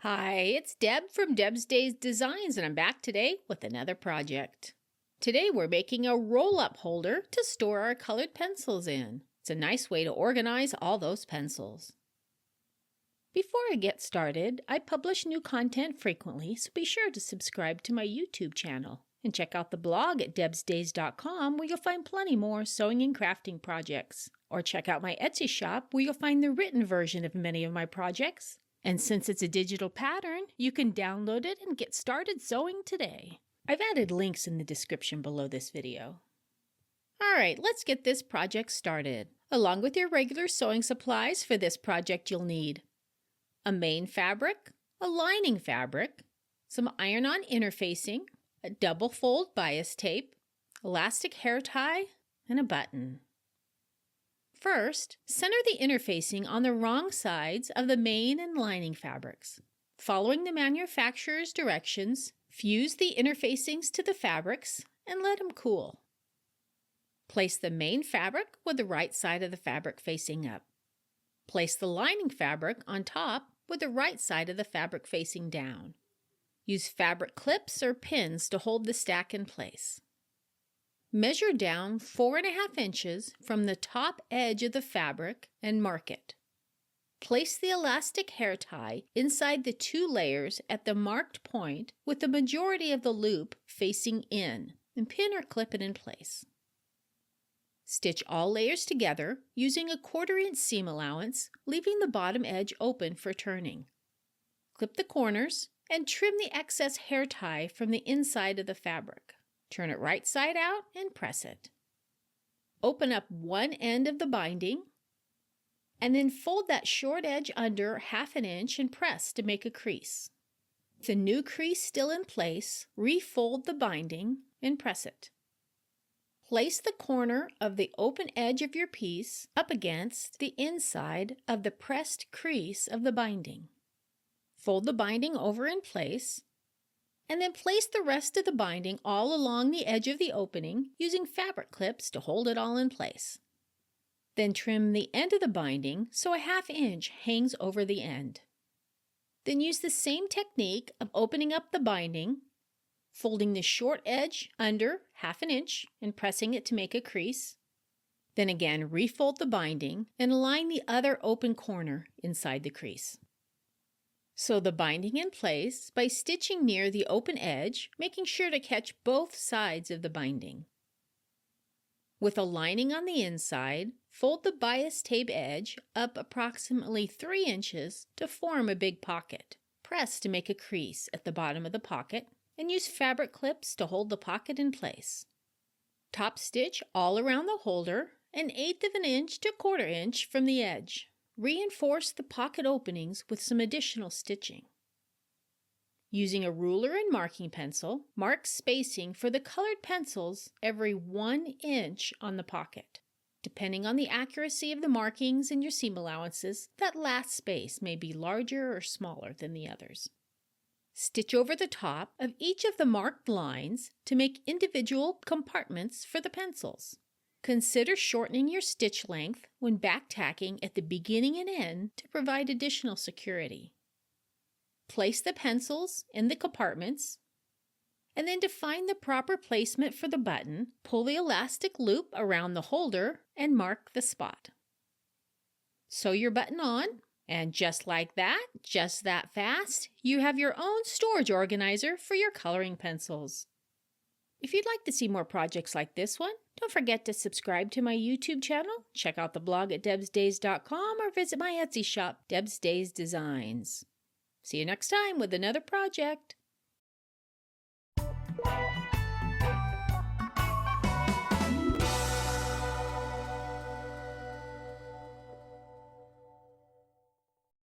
Hi, it's Deb from Deb's Days Designs, and I'm back today with another project. Today we're making a roll-up holder to store our colored pencils in. It's a nice way to organize all those pencils. Before I get started, I publish new content frequently, so be sure to subscribe to my YouTube channel. And check out the blog at debsdays.com where you'll find plenty more sewing and crafting projects. Or check out my Etsy shop where you'll find the written version of many of my projects. And since it's a digital pattern, you can download it and get started sewing today. I've added links in the description below this video. Alright, let's get this project started. Along with your regular sewing supplies for this project you'll need a main fabric, a lining fabric, some iron-on interfacing, a double fold bias tape, elastic hair tie, and a button. First, center the interfacing on the wrong sides of the main and lining fabrics. Following the manufacturer's directions, fuse the interfacings to the fabrics and let them cool. Place the main fabric with the right side of the fabric facing up. Place the lining fabric on top with the right side of the fabric facing down. Use fabric clips or pins to hold the stack in place. Measure down 4.5 inches from the top edge of the fabric and mark it. Place the elastic hair tie inside the two layers at the marked point with the majority of the loop facing in and pin or clip it in place. Stitch all layers together using a 1/4 inch seam allowance, leaving the bottom edge open for turning. Clip the corners and trim the excess hair tie from the inside of the fabric. Turn it right side out and press it. Open up one end of the binding and then fold that short edge under 1/2 inch and press to make a crease. With the new crease still in place, refold the binding and press it. Place the corner of the open edge of your piece up against the inside of the pressed crease of the binding. Fold the binding over in place, and then place the rest of the binding all along the edge of the opening using fabric clips to hold it all in place. Then trim the end of the binding so a 1/2 inch hangs over the end. Then use the same technique of opening up the binding, folding the short edge under 1/2 inch and pressing it to make a crease. Then again refold the binding and align the other open corner inside the crease. Sew the binding in place by stitching near the open edge, making sure to catch both sides of the binding. With a lining on the inside, fold the bias tape edge up approximately 3 inches to form a big pocket. Press to make a crease at the bottom of the pocket and use fabric clips to hold the pocket in place. Top stitch all around the holder 1/8 inch to 1/4 inch from the edge. Reinforce the pocket openings with some additional stitching. Using a ruler and marking pencil, mark spacing for the colored pencils every 1 inch on the pocket. Depending on the accuracy of the markings and your seam allowances, that last space may be larger or smaller than the others. Stitch over the top of each of the marked lines to make individual compartments for the pencils. Consider shortening your stitch length when back tacking at the beginning and end to provide additional security. Place the pencils in the compartments, and then to find the proper placement for the button, pull the elastic loop around the holder and mark the spot. Sew your button on, and just like that, just that fast, you have your own storage organizer for your coloring pencils. If you'd like to see more projects like this one, don't forget to subscribe to my YouTube channel, check out the blog at debsdays.com, or visit my Etsy shop, Deb's Days Designs. See you next time with another project.